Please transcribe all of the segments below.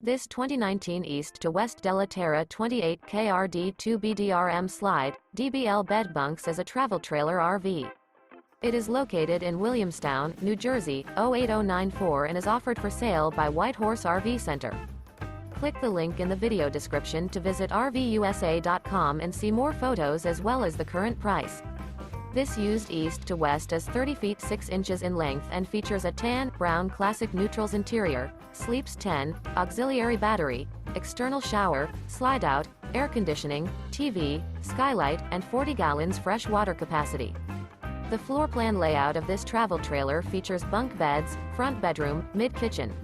This 2019 East to West Della Terra 28 KRD 2BDRM Slide, DBL Bed Bunks is a travel trailer RV. It is located in Williamstown, New Jersey, 08094 and is offered for sale by White Horse RV Center. Click the link in the video description to visit RVUSA.com and see more photos as well as the current price. This used east to west is 30 feet 6 inches in length and features a tan, brown classic neutrals interior, sleeps 10, auxiliary battery, external shower, slide-out, air conditioning, TV, skylight, and 40 gallons fresh water capacity. The floor plan layout of this travel trailer features bunk beds, front bedroom, mid-kitchen.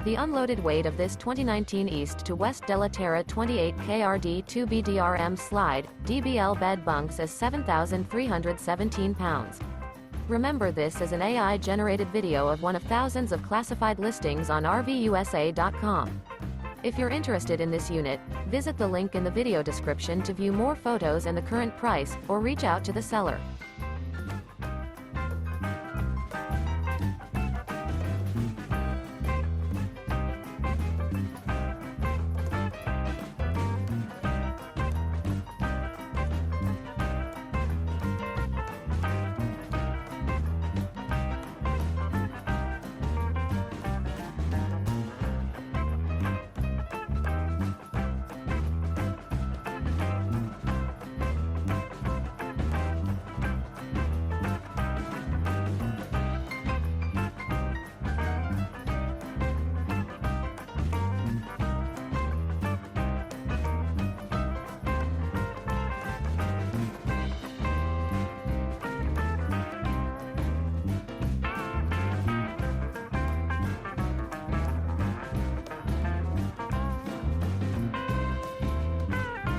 The unloaded weight of this 2019 East to West Della Terra 28 KRD 2BDRM Slide, DBL Bed Bunks is 7,317 pounds. Remember, this is an AI-generated video of one of thousands of classified listings on RVUSA.com. If you're interested in this unit, visit the link in the video description to view more photos and the current price, or reach out to the seller.